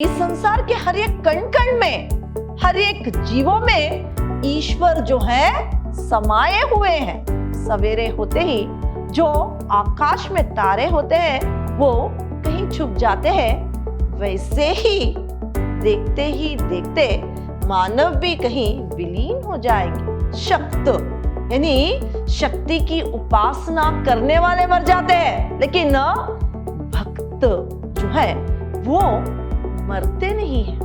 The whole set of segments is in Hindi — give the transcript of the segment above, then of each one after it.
इस संसार के हर एक कण कण में, हर एक जीवों में ईश्वर जो है समाये हुए हैं। सवेरे होते ही जो आकाश में तारे होते हैं वो कहीं छुप जाते हैं, वैसे ही देखते मानव भी कहीं विलीन हो जाएगी। शक्त यानी शक्ति की उपासना करने वाले मर जाते हैं, लेकिन भक्त जो है वो मरते नहीं हैं।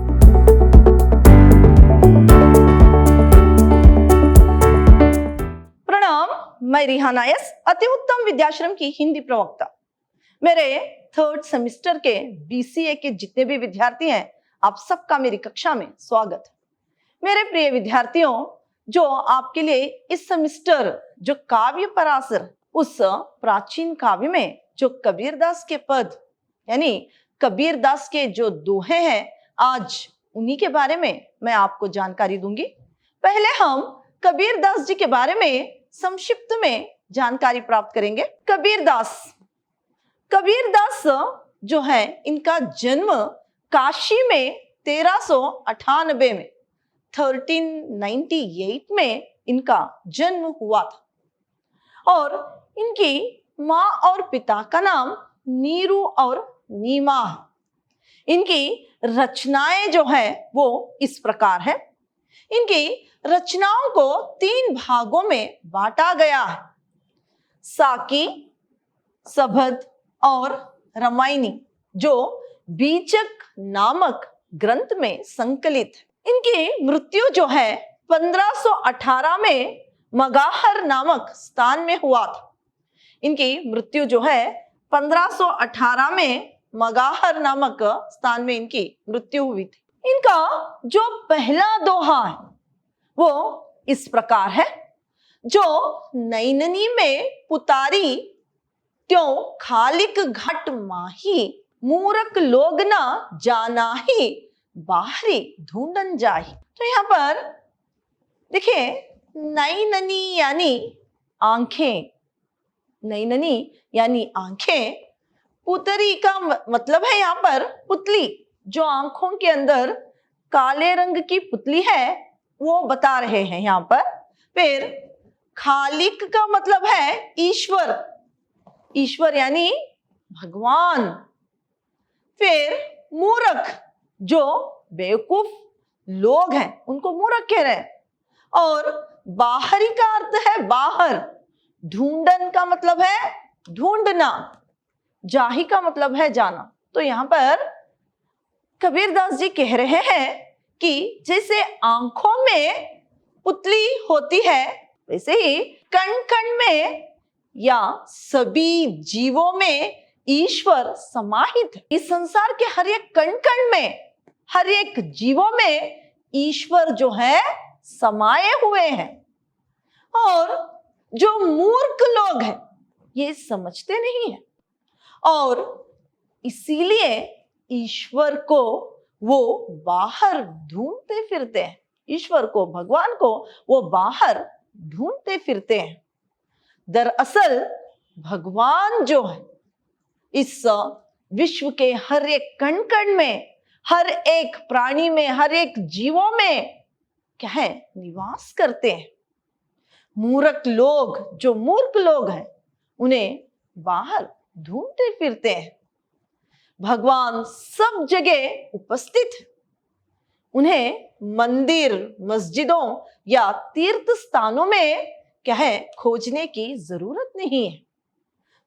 प्रणाम, मैं रिहाना यस, अति उत्तम विद्याश्रम की हिंदी प्रवक्ता। मेरे 3rd सेमेस्टर के BCA के जितने भी विद्यार्थी हैं, आप सबका मेरी कक्षा में स्वागत है। मेरे प्रिय विद्यार्थियों, जो आपके लिए इस सेमेस्टर जो काव्य पराशर, उस प्राचीन काव्य में जो कबीरदास के पद यानी कबीरदास के जो दोहे हैं, आज उन्हीं के बारे में मैं आपको जानकारी दूंगी। पहले हम कबीरदास जी के बारे में संक्षिप्त में जानकारी प्राप्त करेंगे। कबीरदास जो है, इनका जन्म काशी में 1398 में 1398 में इनका जन्म हुआ था और इनकी माँ और पिता का नाम नीरू और नीमा है। इनकी रचनाएं जो है वो इस प्रकार है। इनकी रचनाओं को 3 भागों में बांटा गया है, साकी, सबद और रामायणी, जो बीजक नामक ग्रंथ में संकलित है। इनकी मृत्यु जो है 1518 में मगाहर नामक स्थान में हुआ था। इनकी मृत्यु जो है 1518 में मगाहर नामक स्थान में इनकी मृत्यु हुई थी। इनका जो पहला दोहा है वो इस प्रकार है, जो नैननी में पुतारी त्यों खालिक घाट माही, मूरख लोग ना जाना ही, बाहरी ढूंढन जाही। तो यहाँ पर देखिए, नैननी यानी आंखें, नैननी यानी आंखें, पुतरी का मतलब है यहाँ पर पुतली, जो आंखों के अंदर काले रंग की पुतली है वो बता रहे हैं यहाँ पर। फिर खालिक का मतलब है ईश्वर, ईश्वर यानी भगवान। फिर मूर्ख, जो बेवकूफ लोग हैं उनको मूर्ख कह रहे हैं। और बाहरी का अर्थ है बाहर, ढूंढन का मतलब है ढूंढना, जाही का मतलब है जाना। तो यहाँ पर कबीरदास जी कह रहे हैं कि जैसे आंखों में पुतली होती है, वैसे ही कण कण में या सभी जीवों में ईश्वर समाहित है। इस संसार के हर एक कण कण में, हर एक जीवों में ईश्वर जो है समाये हुए हैं। और जो मूर्ख लोग हैं ये समझते नहीं है और इसीलिए ईश्वर को वो बाहर ढूंढते फिरते हैं। ईश्वर को, भगवान को वो बाहर ढूंढते फिरते हैं। दरअसल भगवान जो है इस विश्व के हर एक कण कण में, हर एक प्राणी में, हर एक जीवों में क्या है, निवास करते हैं। मूर्ख लोग, जो मूर्ख लोग हैं, उन्हें बाहर ढूंढते फिरते हैं। भगवान सब जगह उपस्थित है। उन्हें मंदिर, मस्जिदों या तीर्थ स्थानों में क्या है, खोजने की जरूरत नहीं है।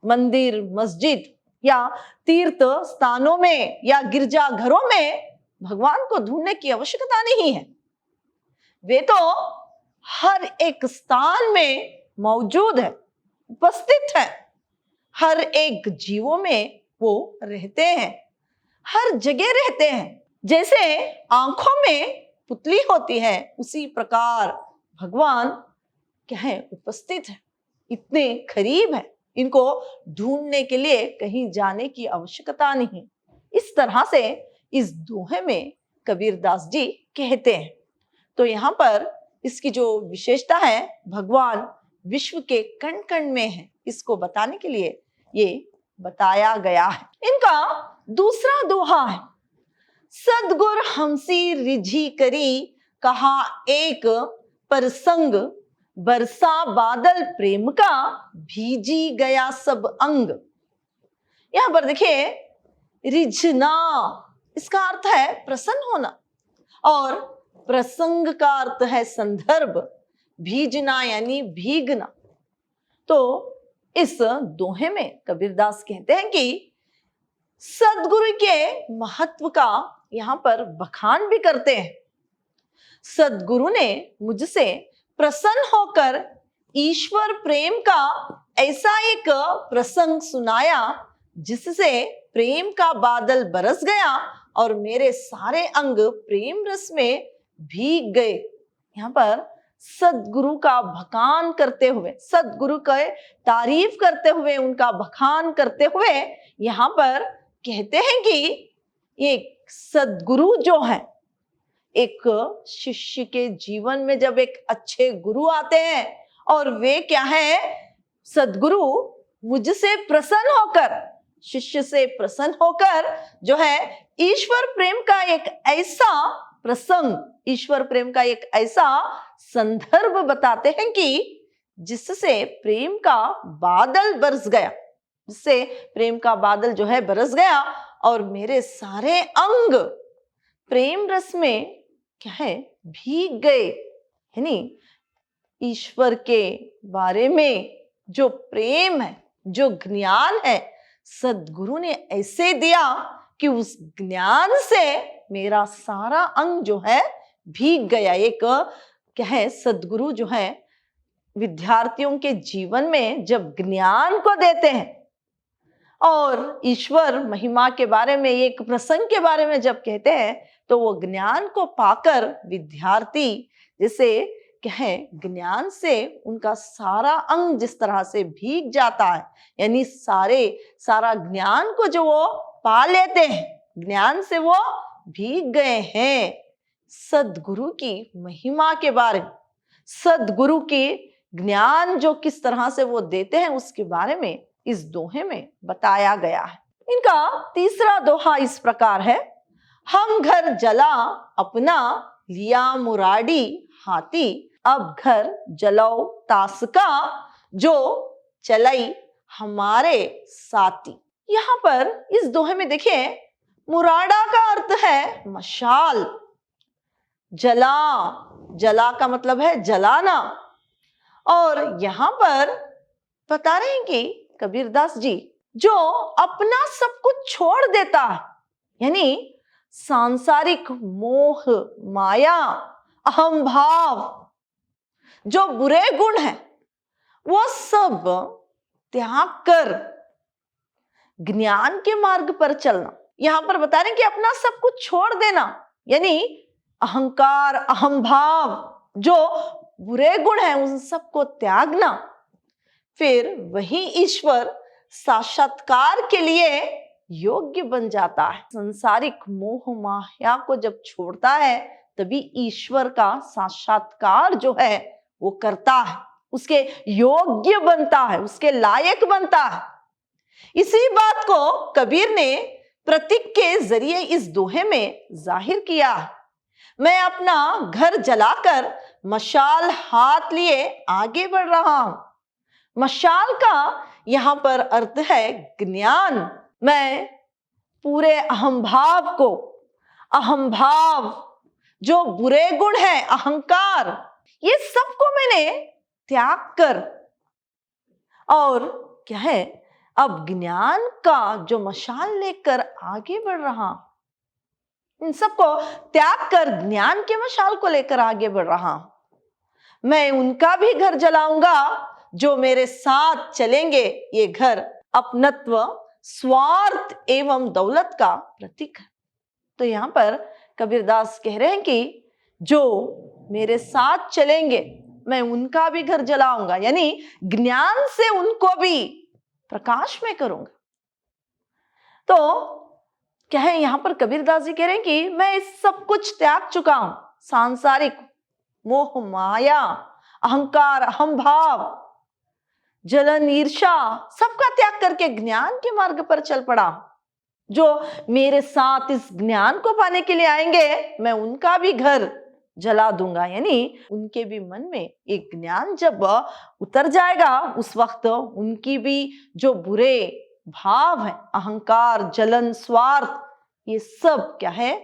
मंदिर, मस्जिद या तीर्थ स्थानों में या गिरजा घरों में भगवान को ढूंढने की आवश्यकता नहीं है। वे तो हर एक स्थान में मौजूद है, उपस्थित है। हर एक जीवों में वो रहते हैं, हर जगह रहते हैं। जैसे आंखों में पुतली होती है, उसी प्रकार भगवान क्या है, उपस्थित है, इतने करीब है। इनको ढूंढने के लिए कहीं जाने की आवश्यकता नहीं। इस तरह से इस दोहे में कबीरदास जी कहते हैं। तो यहाँ पर इसकी जो विशेषता है, भगवान विश्व के कण कण में है, इसको बताने के लिए ये बताया गया है। इनका दूसरा दोहा है, सदगुर हमसी रिझी करी, कहा एक प्रसंग, बरसा बादल प्रेम का, भीजी गया सब अंग। यहां पर देखिए, रिझना इसका अर्थ है प्रसन्न होना, और प्रसंग का अर्थ है संदर्भ, भीजना यानी भीगना। तो इस दोहे में कबीरदास कहते हैं कि सदगुरु के महत्व का यहां पर बखान भी करते हैं। सदगुरु ने मुझसे प्रसन्न होकर ईश्वर प्रेम का ऐसा एक प्रसंग सुनाया जिससे प्रेम का बादल बरस गया और मेरे सारे अंग प्रेम रस में भीग गए। यहाँ पर सदगुरु का बखान करते हुए, सदगुरु का तारीफ करते हुए, उनका बखान करते हुए यहाँ पर कहते हैं कि ये सदगुरु जो है, एक शिष्य के जीवन में जब एक अच्छे गुरु आते हैं और वे क्या है, सदगुरु मुझसे प्रसन्न होकर, शिष्य से प्रसन्न होकर जो है ईश्वर प्रेम का एक ऐसा प्रसंग, ईश्वर प्रेम का एक ऐसा संदर्भ बताते हैं कि जिससे प्रेम का बादल बरस गया, जिससे प्रेम का बादल जो है बरस गया और मेरे सारे अंग प्रेम रस में क्या है, भीग गए। यानी ईश्वर के बारे में जो प्रेम है, जो ज्ञान है, सदगुरु ने ऐसे दिया कि उस ज्ञान से मेरा सारा अंग जो है भीग गया। एक क्या है, सदगुरु जो है विद्यार्थियों के जीवन में जब ज्ञान को देते हैं और ईश्वर महिमा के बारे में, एक प्रसंग के बारे में जब कहते हैं, तो वो ज्ञान को पाकर विद्यार्थी जैसे क्या है, ज्ञान से उनका सारा अंग जिस तरह से भीग जाता है, यानी सारा ज्ञान को जो वो पा लेते हैं, ज्ञान से वो भीग गए हैं। सदगुरु की महिमा के बारे में, सदगुरु के ज्ञान जो किस तरह से वो देते हैं उसके बारे में इस दोहे में बताया गया है। इनका तीसरा दोहा इस प्रकार है, हम घर जला अपना, लिया मुराडी हाथी, अब घर जलाओ तासका, जो चलाई हमारे साथी। यहां पर इस दोहे में देखिए, मुराडा का अर्थ है मशाल, जला, जला का मतलब है जलाना, और यहां पर बता रहे हैं कि कबीरदास जी जो अपना सब कुछ छोड़ देता है, यानी सांसारिक मोह, माया, अहम भाव, जो बुरे गुण है, वो सब त्याग कर ज्ञान के मार्ग पर चलना। यहां पर बता रहे हैं कि अपना सब कुछ छोड़ देना, यानी अहंकार, अहम भाव, जो बुरे गुण है उन सबको त्यागना, फिर वही ईश्वर साक्षात्कार के लिए योग्य बन जाता है। संसारिक मोह माया को जब छोड़ता है तभी ईश्वर का साक्षात्कार जो है वो करता है, उसके योग्य बनता है, उसके लायक बनता है। इसी बात को कबीर ने प्रतीक के जरिए इस दोहे में जाहिर किया है। मैं अपना घर जलाकर मशाल हाथ लिए आगे बढ़ रहा हूं। मशाल का यहां पर अर्थ है ज्ञान। मैं पूरे अहंभाव को, अहंभाव जो बुरे गुण है, अहंकार, ये सबको मैंने त्याग कर, और क्या है, अब ज्ञान का जो मशाल लेकर आगे बढ़ रहा, इन सबको त्याग कर ज्ञान के मशाल को लेकर आगे बढ़ रहा हूं। मैं उनका भी घर जलाऊंगा जो मेरे साथ चलेंगे। ये घर अपनत्व, स्वार्थ एवं दौलत का प्रतीक है। तो यहां पर कबीरदास कह रहे हैं कि जो मेरे साथ चलेंगे मैं उनका भी घर जलाऊंगा, यानी ज्ञान से उनको भी प्रकाश में करूंगा। तो क्या है, यहां पर कबीरदास जी कह रहे हैं कि मैं इस सब कुछ त्याग चुका हूं, सांसारिक मोह माया, अहंकार, अहम भाव, जलन, ईर्ष्या, सबका त्याग करके ज्ञान के मार्ग पर चल पड़ा। जो मेरे साथ इस ज्ञान को पाने के लिए आएंगे, मैं उनका भी घर जला दूंगा। यानी उनके भी मन में एक ज्ञान जब उतर जाएगा, उस वक्त उनकी भी जो बुरे भाव है, अहंकार, जलन, स्वार्थ, ये सब क्या है,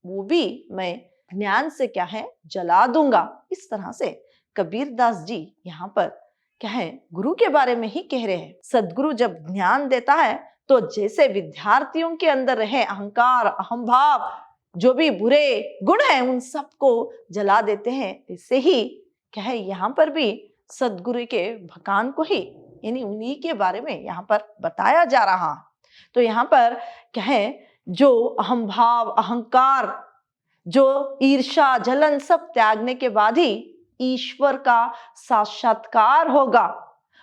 वो भी मैं ज्ञान से क्या है, जला दूंगा। इस तरह से कबीर दास जी यहाँ पर क्या है, गुरु के बारे में ही कह रहे हैं। सदगुरु जब ज्ञान देता है तो जैसे विद्यार्थियों के अंदर रहे अहंकार, अहंभाव, जो भी बुरे गुण हैं, उन सबको जला देते हैं। इससे ही क्या है, यहाँ पर भी सदगुरु के भकान को ही, यानी उन्हीं के बारे में यहाँ पर बताया जा रहा। तो यहाँ पर क्या है, जो अहंभाव, अहंकार, जो ईर्ष्या, जलन, सब त्यागने के बाद ही ईश्वर का साक्षात्कार होगा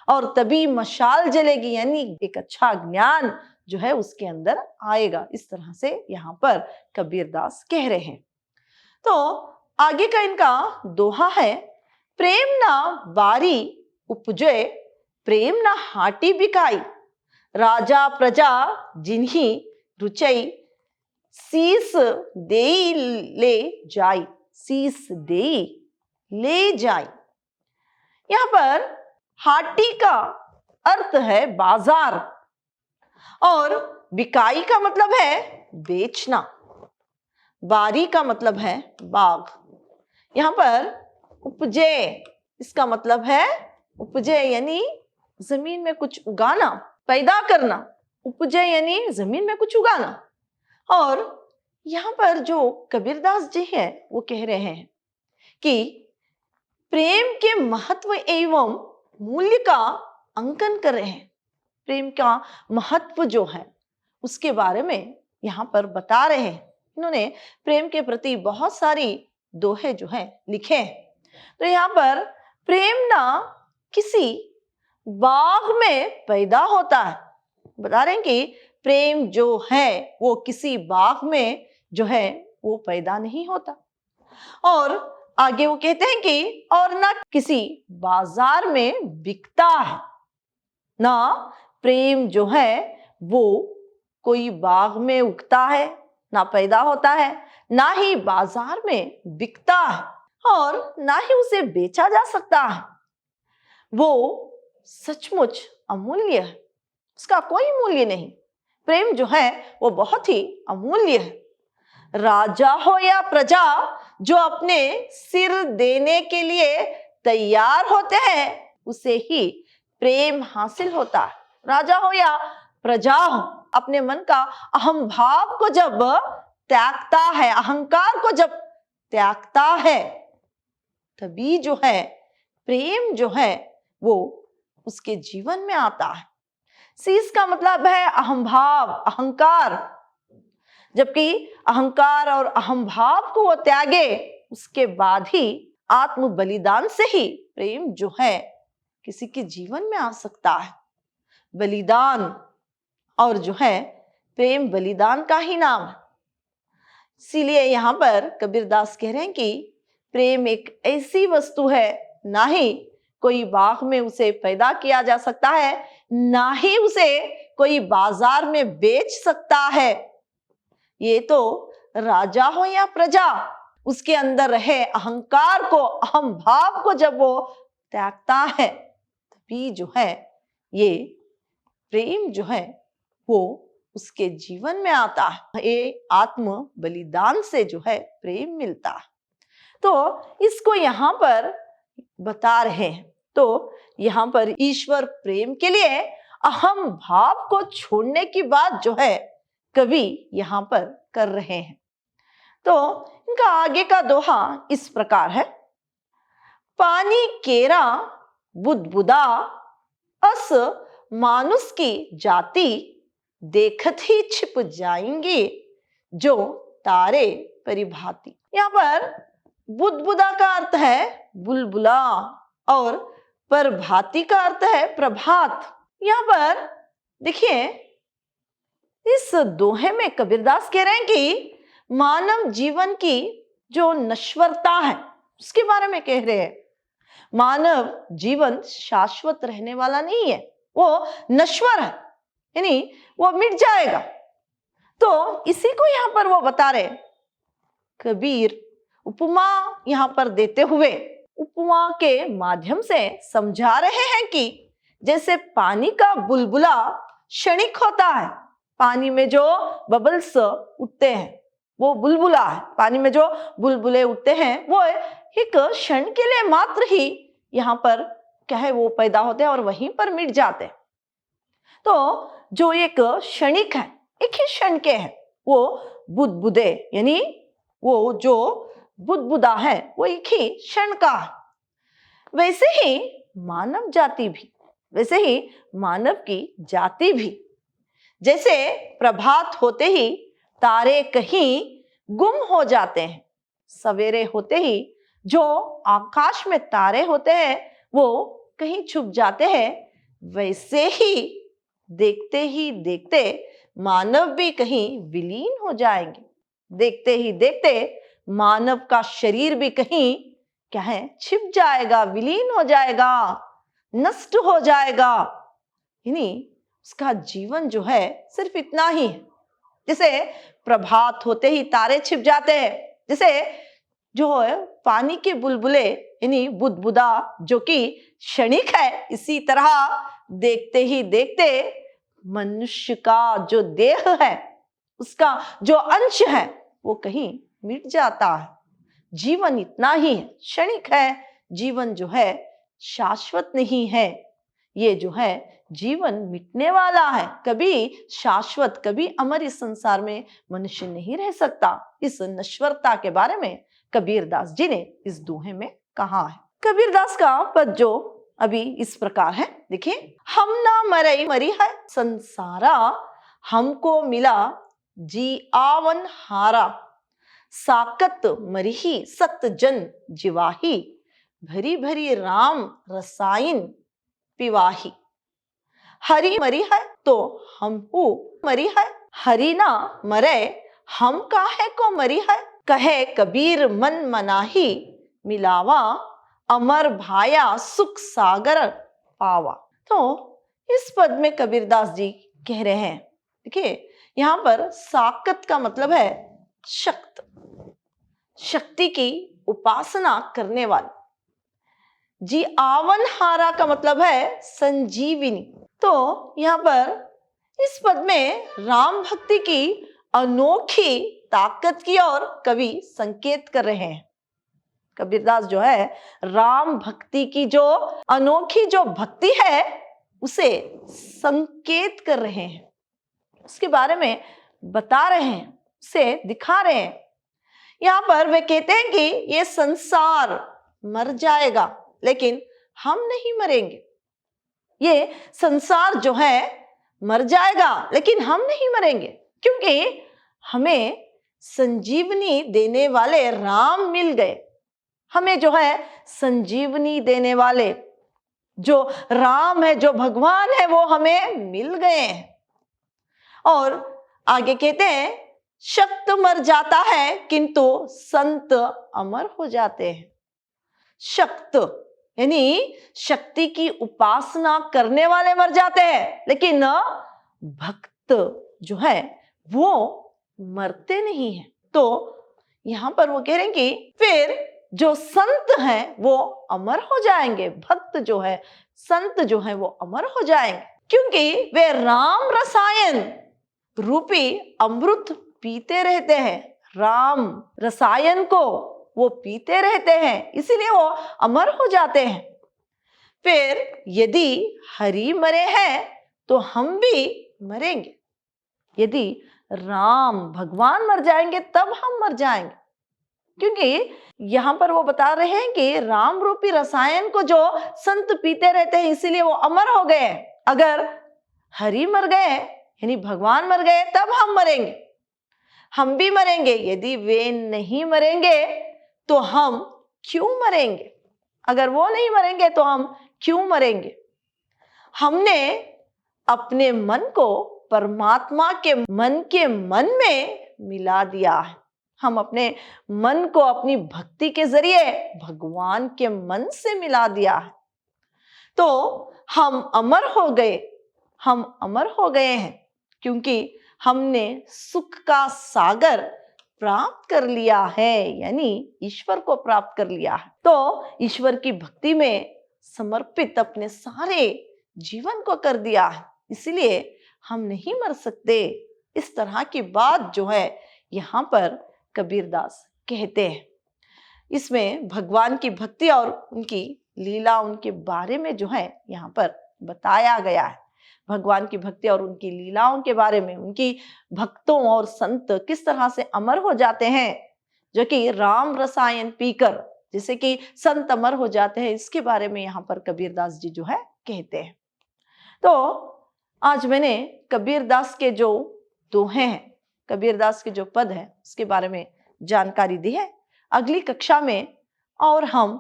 और तभी मशाल जलेगी, यानी एक अच्छा ज्ञान जो है उसके अंदर आएगा। इस तरह से यहाँ पर कबीर दास कह रहे हैं। तो आगे का इनका दोहा है, प्रेम ना बारी उपजे, प्रेम ना हाटी बिकाई, राजा प्रजा जिन्ही रुचई, शीस देई ले जाई, शीस देई ले जाई। यहाँ पर हाटी का अर्थ है बाजार और बिकाई का मतलब है बेचना, बारी का मतलब है बाग। यहाँ पर उपजे, इसका मतलब है उपजे यानी जमीन में कुछ उगाना, पैदा करना। उपजे यानी जमीन में कुछ उगाना। और यहाँ पर जो कबीरदास जी है वो कह रहे हैं कि प्रेम के महत्व एवं मूल्य का अंकन कर रहे हैं। प्रेम का महत्व जो है उसके बारे में यहाँ पर बता रहे हैं। इन्होंने प्रेम के प्रति बहुत सारी दोहे जो है लिखे हैं। तो यहाँ पर प्रेम ना किसी बाग में पैदा होता है। बता रहे हैं कि प्रेम जो है वो किसी बाग में जो है वो पैदा नहीं होता। और आगे वो कहते हैं कि और ना किसी बाजार में बिकता है। ना प्रेम जो है वो कोई बाग में उगता है, ना पैदा होता है, ना ही बाजार में बिकता है और ना ही उसे बेचा जा सकता है। वो सचमुच अमूल्य है, उसका कोई मूल्य नहीं। प्रेम जो है वो बहुत ही अमूल्य है। राजा हो या प्रजा, जो अपने सिर देने के लिए तैयार होते हैं उसे ही प्रेम हासिल होता है। राजा हो या प्रजा हो, अपने मन का अहम भाव को जब त्यागता है, अहंकार को जब त्यागता है, तभी जो है प्रेम जो है वो उसके जीवन में आता है। शीस का मतलब है अहंभाव, अहंकार। जबकि अहंकार और अहंभाव को वो त्यागे, उसके बाद ही आत्म बलिदान से ही प्रेम जो है किसी के जीवन में आ सकता है। बलिदान और जो है प्रेम बलिदान का ही नाम है। इसीलिए यहाँ पर कबीरदास कह रहे हैं कि प्रेम एक ऐसी वस्तु है, ना ही कोई बाग में उसे पैदा किया जा सकता है, ना ही उसे कोई बाजार में बेच सकता है। ये तो राजा हो या प्रजा, उसके अंदर रहे अहंकार को, अहम भाव को जब वो त्यागता है, तभी जो है ये प्रेम जो है वो उसके जीवन में आता है। ये आत्म बलिदान से जो है प्रेम मिलता है। तो इसको यहाँ पर बता रहे हैं। तो यहाँ पर ईश्वर प्रेम के लिए अहम भाव को छोड़ने की बात जो है कवि यहाँ पर कर रहे हैं। तो इनका आगे का दोहा इस प्रकार है, पानी केरा बुदबुदा, अस मानुष की जाति, देखत ही छिप जाएंगे जो तारे परिभाति। यहाँ पर बुदबुदा का अर्थ है बुलबुला और प्रभाति का अर्थ है प्रभात। यहाँ पर देखिए इस दोहे में कबीरदास कह रहे हैं कि मानव जीवन की जो नश्वरता है उसके बारे में कह रहे हैं। मानव जीवन शाश्वत रहने वाला नहीं है, वो नश्वर है, यानी वो मिट जाएगा। तो इसी को यहाँ पर वो बता रहे, कबीर उपमा यहाँ पर देते हुए उपमा के माध्यम से समझा रहे हैं कि जैसे पानी का बुलबुला क्षणिक होता है, पानी में जो बबल्स उठते हैं वो बुलबुला है, पानी में जो बुलबुले उठते हैं वो एक क्षण के लिए मात्र ही यहाँ पर क्या है वो पैदा होते हैं और वहीं पर मिट जाते हैं। तो जो एक क्षणिक है, एक ही क्षण के हैं, वो बुदबुदे यानी वो जो बुदबुदा है वो एक ही क्षण का है। वैसे ही मानव जाति भी, वैसे ही मानव की जाति भी, जैसे प्रभात होते ही तारे कहीं गुम हो जाते हैं, सवेरे होते ही जो आकाश में तारे होते हैं वो कहीं छुप जाते हैं, वैसे ही देखते मानव भी कहीं विलीन हो जाएंगे। देखते ही देखते मानव का शरीर भी कहीं क्या है छिप जाएगा, विलीन हो जाएगा, नष्ट हो जाएगा। यानी उसका जीवन जो है सिर्फ इतना ही है। जैसे प्रभात होते ही तारे छिप जाते हैं, जैसे जो है पानी के बुलबुले यानी बुदबुदा जो कि क्षणिक है, इसी तरह देखते ही देखते मनुष्य का जो देह है, उसका जो अंश है वो कहीं मिट जाता है। जीवन इतना ही है, क्षणिक है, जीवन जो है शाश्वत नहीं है। ये जो है जीवन मिटने वाला है, कभी शाश्वत कभी अमर इस संसार में मनुष्य नहीं रह सकता। इस नश्वरता के बारे में कबीरदास जी ने इस दोहे में कहा है। कबीरदास का पद जो अभी इस प्रकार है, देखिए, हम ना मरई मरी है संसारा, हमको मिला जी आवन हारा, साकत मरिही सत जन जिवाही, भरी भरी राम रसायन पिवाही। हरि मरी है तो हम मरी है, हरि ना मरे हम काहे को मरी है, कहे कबीर मन मनाही, मिलावा अमर भाया सुख सागर पावा। तो इस पद में कबीरदास जी कह रहे हैं, देखिए यहाँ पर साकत का मतलब है शक्त, शक्ति की उपासना करने वाले। जी आवन-हारा का मतलब है संजीविनी। तो यहाँ पर इस पद में राम भक्ति की अनोखी ताकत की ओर कवि संकेत कर रहे हैं। कबीरदास जो है राम भक्ति की जो अनोखी जो भक्ति है उसे संकेत कर रहे हैं, उसके बारे में बता रहे हैं, उसे दिखा रहे हैं। यहाँ पर वे कहते हैं कि ये संसार मर जाएगा लेकिन हम नहीं मरेंगे। ये संसार जो है मर जाएगा लेकिन हम नहीं मरेंगे, क्योंकि हमें संजीवनी देने वाले राम मिल गए। हमें जो है संजीवनी देने वाले जो राम है, जो भगवान है, वो हमें मिल गए हैं। और आगे कहते हैं शक्त मर जाता है किंतु संत अमर हो जाते हैं। शक्त यानी शक्ति की उपासना करने वाले मर जाते हैं, लेकिन भक्त जो है वो मरते नहीं है। तो यहां पर वो कह रहे हैं कि फिर जो संत हैं वो अमर हो जाएंगे, भक्त जो है, संत जो है वो अमर हो जाएंगे, क्योंकि वे राम रसायन रूपी अमृत पीते रहते हैं। राम रसायन को वो पीते रहते हैं, इसीलिए वो अमर हो जाते हैं। फिर यदि हरि मरे हैं तो हम भी मरेंगे। यदि राम भगवान मर जाएंगे तब हम मर जाएंगे, क्योंकि यहां पर वो बता रहे हैं कि राम रूपी रसायन को जो संत पीते रहते हैं इसीलिए वो अमर हो गए। अगर हरि मर गए यानी भगवान मर गए तब हम मरेंगे, हम भी मरेंगे। यदि वे नहीं मरेंगे तो हम क्यों मरेंगे? अगर वो नहीं मरेंगे तो हम क्यों मरेंगे? हमने अपने मन को परमात्मा के मन में मिला दिया है। हम अपने मन को अपनी भक्ति के जरिए भगवान के मन से मिला दिया है। तो हम अमर हो गए, हम अमर हो गए हैं, क्योंकि हमने सुख का सागर प्राप्त कर लिया है, यानी ईश्वर को प्राप्त कर लिया है। तो ईश्वर की भक्ति में समर्पित अपने सारे जीवन को कर दिया है, इसलिए हम नहीं मर सकते। इस तरह की बात जो है यहाँ पर कबीरदास कहते हैं। इसमें भगवान की भक्ति और उनकी लीला, उनके बारे में जो है यहाँ पर बताया गया है। भगवान की भक्ति और उनकी लीलाओं के बारे में, उनकी भक्तों और संत किस तरह से अमर हो जाते हैं, जो कि राम रसायन पीकर जैसे कि संत अमर हो जाते हैं, इसके बारे में यहाँ पर कबीरदास जी जो है कहते हैं। तो आज मैंने कबीरदास के जो दोहे हैं, कबीरदास के जो पद हैं, उसके बारे में जानकारी दी है। अगली कक्षा में और हम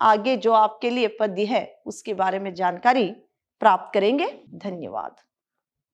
आगे जो आपके लिए पद्य है उसके बारे में जानकारी प्राप्त करेंगे। धन्यवाद।